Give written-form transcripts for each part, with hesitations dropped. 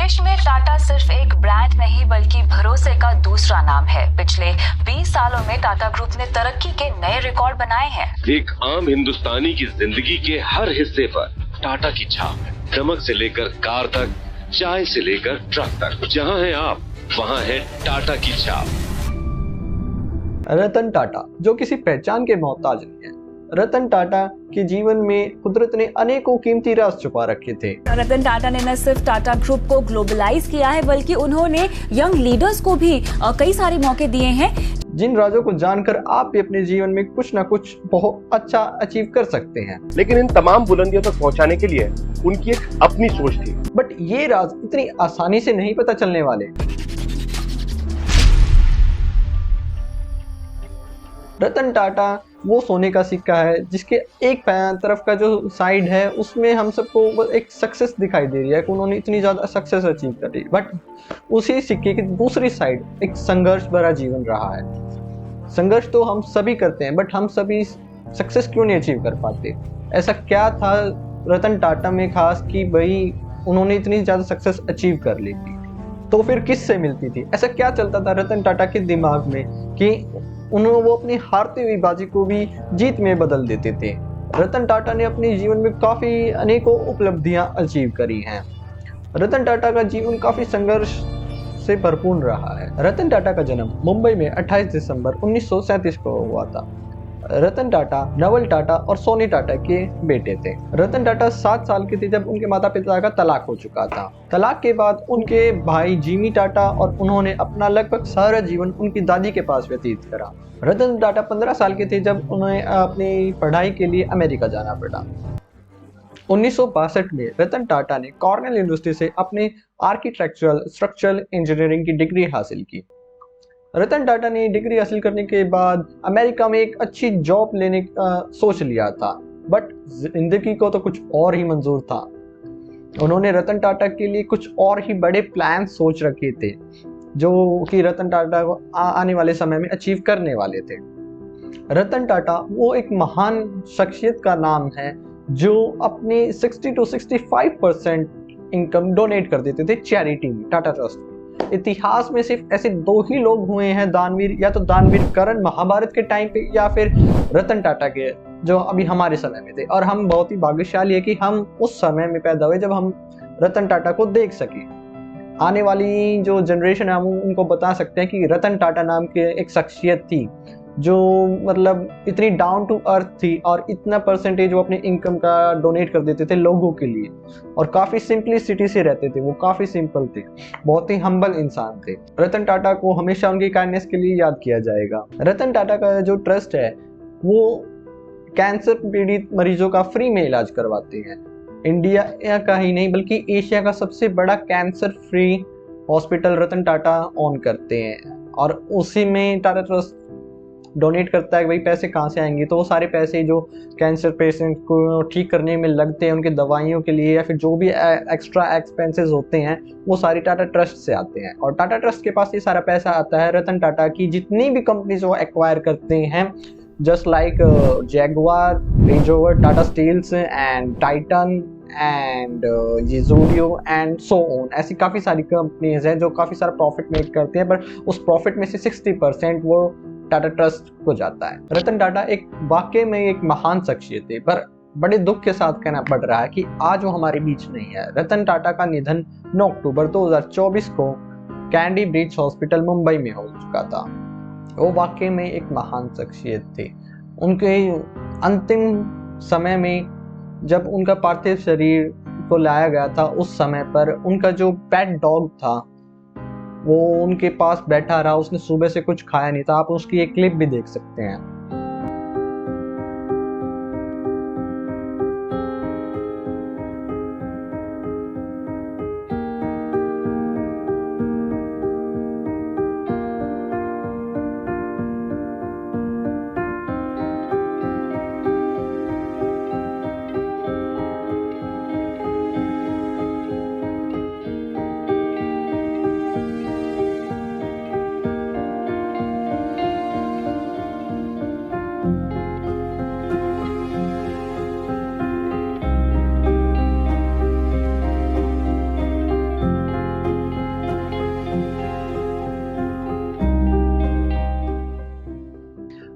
देश में टाटा सिर्फ एक ब्रांड नहीं बल्कि भरोसे का दूसरा नाम है। पिछले 20 सालों में टाटा ग्रुप ने तरक्की के नए रिकॉर्ड बनाए हैं। एक आम हिंदुस्तानी की जिंदगी के हर हिस्से पर टाटा की छाप है। चमक से लेकर कार तक, चाय से लेकर ट्रक तक, जहाँ है आप वहाँ है टाटा की छाप। रतन टाटा जो किसी पहचान के मोहताज नहीं है। रतन टाटा के जीवन में कुदरत ने अनेकों कीमती राज छुपा रखे थे। रतन टाटा ने न सिर्फ टाटा ग्रुप को ग्लोबलाइज किया है बल्कि उन्होंने यंग लीडर्स को भी कई सारे मौके दिए हैं। जिन राजों को जानकर आप भी अपने जीवन में कुछ न कुछ बहुत अच्छा अचीव कर सकते हैं। लेकिन इन तमाम बुलंदियों तक पहुंचाने के लिए उनकी एक अपनी सोच थी। बट ये राज इतनी आसानी से नहीं पता चलने वाले। रतन टाटा वो सोने का सिक्का है जिसके एक तरफ का जो साइड है उसमें हम सबको एक सक्सेस दिखाई दे रही है कि उन्होंने इतनी ज़्यादा सक्सेस अचीव कर ली, बट उसी सिक्के की दूसरी साइड एक संघर्ष भरा जीवन रहा है। संघर्ष तो हम सभी करते हैं, बट हम सभी सक्सेस क्यों नहीं अचीव कर पाते? ऐसा क्या था रतन टाटा में खास कि भाई उन्होंने इतनी ज़्यादा सक्सेस अचीव कर ली थी? तो फिर किससे मिलती थी? ऐसा क्या चलता था रतन टाटा के दिमाग में कि वो अपनी हारती हुई बाजी को भी जीत में बदल देते थे? रतन टाटा ने अपने जीवन में काफ़ी अनेकों उपलब्धियां अचीव करी हैं। रतन टाटा का जीवन काफ़ी संघर्ष से भरपूर रहा है। रतन टाटा का जन्म मुंबई में 28 दिसंबर 1937 को हुआ था। रतन टाटा नवल टाटा और सोनी टाटा के बेटे थे। रतन टाटा 7 साल के थे जब उनके माता पिता का तलाक हो चुका था। तलाक के बाद उनके भाई जिमी टाटा और उन्होंने अपना लगभग सारा जीवन उनकी दादी के पास व्यतीत करा। रतन टाटा 15 साल के थे जब उन्हें अपनी पढ़ाई के लिए अमेरिका जाना पड़ा। 1962 में रतन टाटा ने कॉर्नेल यूनिवर्सिटी से अपनी आर्किटेक्चरल स्ट्रक्चरल इंजीनियरिंग की डिग्री हासिल की। रतन टाटा ने डिग्री हासिल करने के बाद अमेरिका में एक अच्छी जॉब लेने का सोच लिया था, बट जिंदगी को तो कुछ और ही मंजूर था। उन्होंने रतन टाटा के लिए कुछ और ही बड़े प्लान सोच रखे थे जो कि रतन टाटा को आने वाले समय में अचीव करने वाले थे। रतन टाटा वो एक महान शख्सियत का नाम है जो अपनी 60 to 65% इनकम डोनेट कर देते थे चैरिटी में, टाटा ट्रस्ट में। इतिहास में सिर्फ ऐसे 2 ही लोग हुए हैं दानवीर, या तो दानवीर करण महाभारत के टाइम पे या फिर रतन टाटा के जो अभी हमारे समय में थे। और हम बहुत ही भाग्यशाली है कि हम उस समय में पैदा हुए जब हम रतन टाटा को देख सके। आने वाली जो जनरेशन है हम उनको बता सकते हैं कि रतन टाटा नाम की एक शख्सियत थी जो मतलब इतनी डाउन टू अर्थ थी और इतना परसेंटेज वो अपने इनकम का डोनेट कर देते थे लोगों के लिए, और काफ़ी सिंपलिसिटी से रहते थे। वो काफ़ी सिंपल थे, बहुत ही हम्बल इंसान थे। रतन टाटा को हमेशा उनकी काइंडनेस के लिए याद किया जाएगा। रतन टाटा का जो ट्रस्ट है वो कैंसर पीड़ित मरीजों का फ्री में इलाज करवाते हैं। इंडिया का ही नहीं बल्कि एशिया का सबसे बड़ा cancer free hospital Ratan Tata on करते हैं, और उसी में टाटा ट्रस्ट डोनेट करता है। भाई पैसे कहाँ से आएंगे? तो वो सारे पैसे जो कैंसर पेशेंट को ठीक करने में लगते हैं, उनके दवाइयों के लिए या फिर जो भी एक्स्ट्रा एक्सपेंसेस होते हैं, वो सारी टाटा ट्रस्ट से आते हैं। और टाटा ट्रस्ट के पास ये सारा पैसा आता है रतन टाटा की जितनी भी कंपनीज वो एक्वायर करते हैं, just like Jaguar, Range Rover, Tata steels and Titan and ये ज़ोडियो एंड सो ऑन। ऐसी काफ़ी सारी कंपनीज हैं जो काफ़ी सारा प्रॉफिट मेक करती हैं, पर उस प्रॉफिट में से 60% वो टाटा ट्रस्ट को जाता है। रतन टाटा एक वाकई में एक महान शख्सियत है, पर बड़े दुख के साथ कहना पड़ रहा है कि आज वो हमारे बीच नहीं है। रतन टाटा का निधन 9 अक्टूबर 2024 को कैंडी ब्रिज हॉस्पिटल मुंबई में हो चुका था। वो वाकई में एक महान शख्सियत थे। उनके अंतिम समय में जब उनका पार्थिव शरीर को लाया गया था, उस समय पर उनका जो पेट डॉग था वो उनके पास बैठा रहा। उसने सुबह से कुछ खाया नहीं था। आप उसकी एक क्लिप भी देख सकते हैं।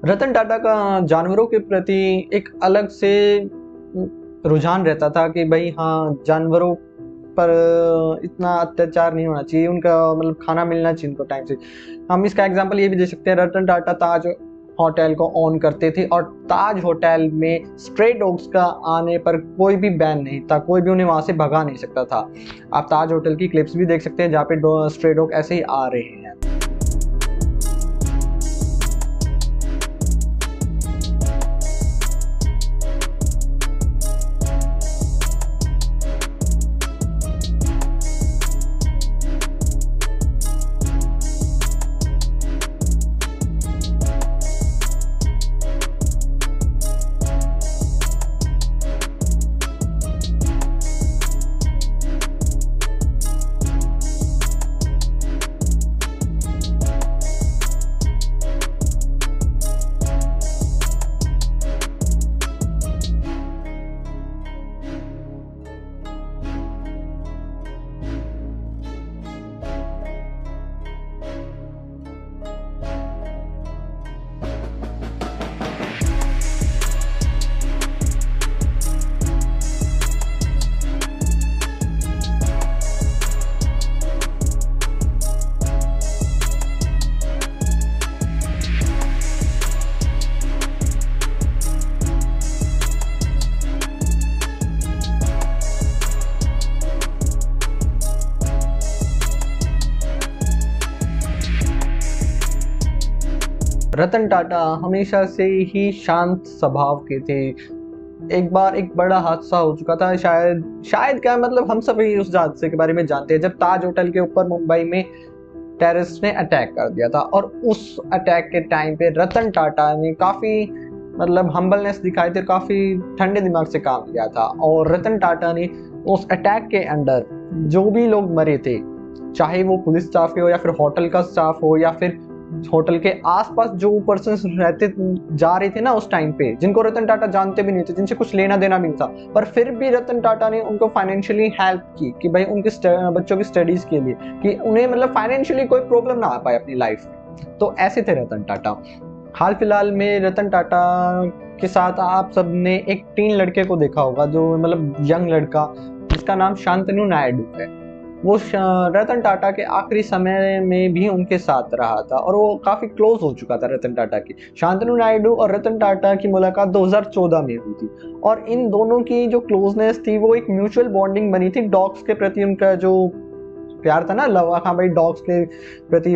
रतन टाटा का जानवरों के प्रति एक अलग से रुझान रहता था कि भाई हाँ, जानवरों पर इतना अत्याचार नहीं होना चाहिए, उनका मतलब खाना मिलना चाहिए उनको टाइम से। हम इसका एग्जांपल ये भी दे सकते हैं, रतन टाटा ताज होटल को ऑन करते थे और ताज होटल में स्ट्रे डॉग्स का आने पर कोई भी बैन नहीं था, कोई भी उन्हें वहां से भगा नहीं सकता था। आप ताज होटल की क्लिप्स भी देख सकते हैं जहाँ पे स्ट्रे डॉग ऐसे ही आ रहे हैं। रतन टाटा हमेशा से ही शांत स्वभाव के थे। एक बार एक बड़ा हादसा हो चुका था, शायद क्या मतलब हम सभी उस हादसे के बारे में जानते हैं, जब ताज होटल के ऊपर मुंबई में टेररिस्ट ने अटैक कर दिया था। और उस अटैक के टाइम पे रतन टाटा ने काफी मतलब हम्बलनेस दिखाई थी, काफी ठंडे दिमाग से काम किया था। और रतन टाटा ने उस अटैक के अंदर जो भी लोग मरे थे, चाहे वो पुलिस स्टाफ हो या फिर होटल का स्टाफ हो या फिर होटल के आसपास जो पर्सन्स रहते जा रहे थे ना उस टाइम पे, जिनको रतन टाटा जानते भी नहीं थे, जिनसे कुछ लेना देना भी नहीं था, पर फिर भी रतन टाटा ने उनको फाइनेंशियली हेल्प की कि भाई उनके बच्चों की स्टडीज के लिए, कि उन्हें मतलब फाइनेंशियली कोई प्रॉब्लम ना आ पाए अपनी लाइफ में। तो ऐसे थे रतन टाटा। हाल फिलहाल में रतन टाटा के साथ आप सबने एक टीन लड़के को देखा होगा, जो मतलब यंग लड़का, जिसका नाम शांतनु नायडू है। वो रतन टाटा के आखिरी समय में भी उनके साथ रहा था और वो काफी क्लोज हो चुका था रतन टाटा की। शांतनु नायडू और रतन टाटा की मुलाकात 2014 में हुई थी और इन दोनों की जो क्लोजनेस थी वो एक म्यूचुअल बॉन्डिंग बनी थी। डॉग्स के प्रति उनका जो प्यार था ना, लव, हाँ भाई डॉग्स के प्रति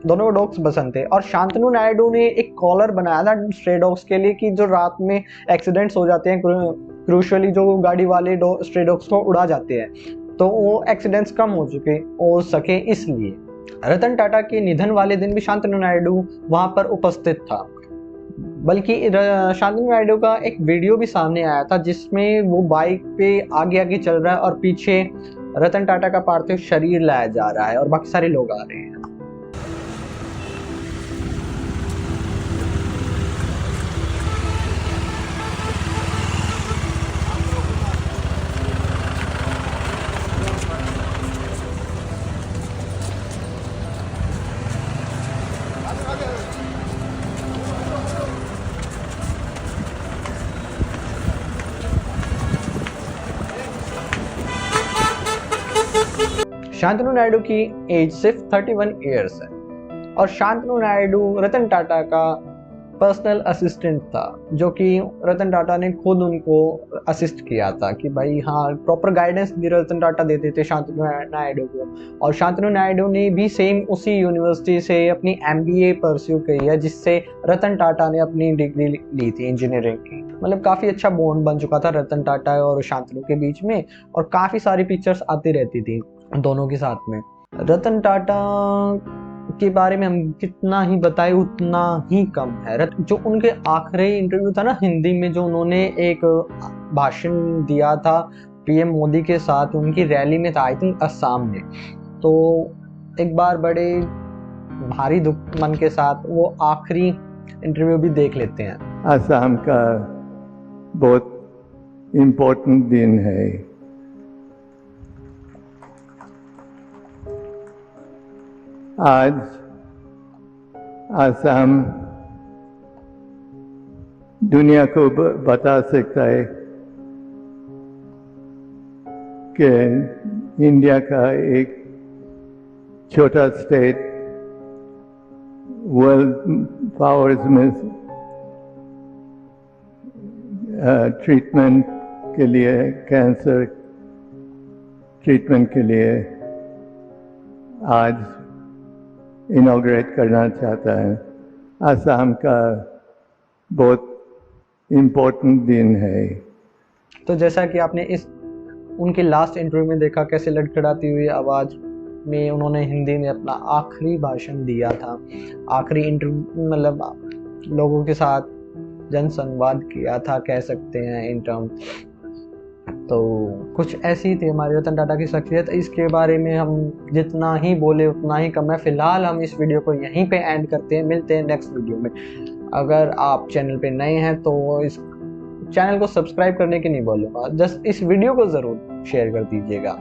दोनों डॉग्स पसंद थे। और शांतनु नायडू ने एक कॉलर बनाया था स्ट्रे डॉग्स के लिए कि जो रात में एक्सीडेंट्स हो जाते हैं, क्रूशली जो गाड़ी वाले स्ट्रे डॉग्स को उड़ा जाते हैं, तो वो एक्सीडेंट्स कम हो सके इसलिए। रतन टाटा के निधन वाले दिन भी शांतनु नायडू वहां पर उपस्थित था। बल्कि शांतनु नायडू का एक वीडियो भी सामने आया था जिसमें वो बाइक पे आगे आगे चल रहा है और पीछे रतन टाटा का पार्थिव शरीर लाया जा रहा है और बाकी सारे लोग आ रहे हैं। शांतनु नायडू की एज सिर्फ 31 ईयर्स है और शांतनु नायडू रतन टाटा का पर्सनल असिस्टेंट था, जो कि रतन टाटा ने खुद उनको असिस्ट किया था कि भाई हाँ, प्रॉपर गाइडेंस भी रतन टाटा देते थे शांतनु नायडू को। और शांतनु नायडू ने भी सेम उसी यूनिवर्सिटी से अपनी MBA परस्यू की है जिससे रतन टाटा ने अपनी डिग्री ली थी इंजीनियरिंग की। मतलब काफ़ी अच्छा बॉन्ड बन चुका था रतन टाटा और शांतनु के बीच में और काफ़ी सारी पिक्चर्स आती रहती थी दोनों के साथ में। रतन टाटा के बारे में हम कितना ही बताए उतना ही कम है। जो उनके आखिरी इंटरव्यू था ना हिंदी में, जो उन्होंने एक भाषण दिया था PM मोदी के साथ, उनकी रैली में था आई थिंक असम में, तो एक बार बड़े भारी दुख मन के साथ वो आखिरी इंटरव्यू भी देख लेते हैं। असम का बहुत इम्पोर्टेंट दिन है। आज असम दुनिया को बता सकता है कि इंडिया का एक छोटा स्टेट वर्ल्ड पावर्स में ट्रीटमेंट के लिए, कैंसर ट्रीटमेंट के लिए आज इनॉग्रेट करना चाहता है। असम का बहुत इम्पोर्टेंट दिन है। तो जैसा कि आपने इस उनके लास्ट इंटरव्यू में देखा कैसे लड़खड़ाती हुई आवाज़ में उन्होंने हिंदी में अपना आखिरी भाषण दिया था, आखिरी इंटरव्यू मतलब लोगों के साथ जनसंवाद किया था कह सकते हैं इन टर्म। तो कुछ ऐसी थी हमारी रतन टाटा की शख्सियत। इसके बारे में हम जितना ही बोले उतना ही कम है। फिलहाल हम इस वीडियो को यहीं पे एंड करते हैं, मिलते हैं नेक्स्ट वीडियो में। अगर आप चैनल पे नए हैं तो इस चैनल को सब्सक्राइब करने की नहीं बोलूँगा, जस्ट इस वीडियो को ज़रूर शेयर कर दीजिएगा।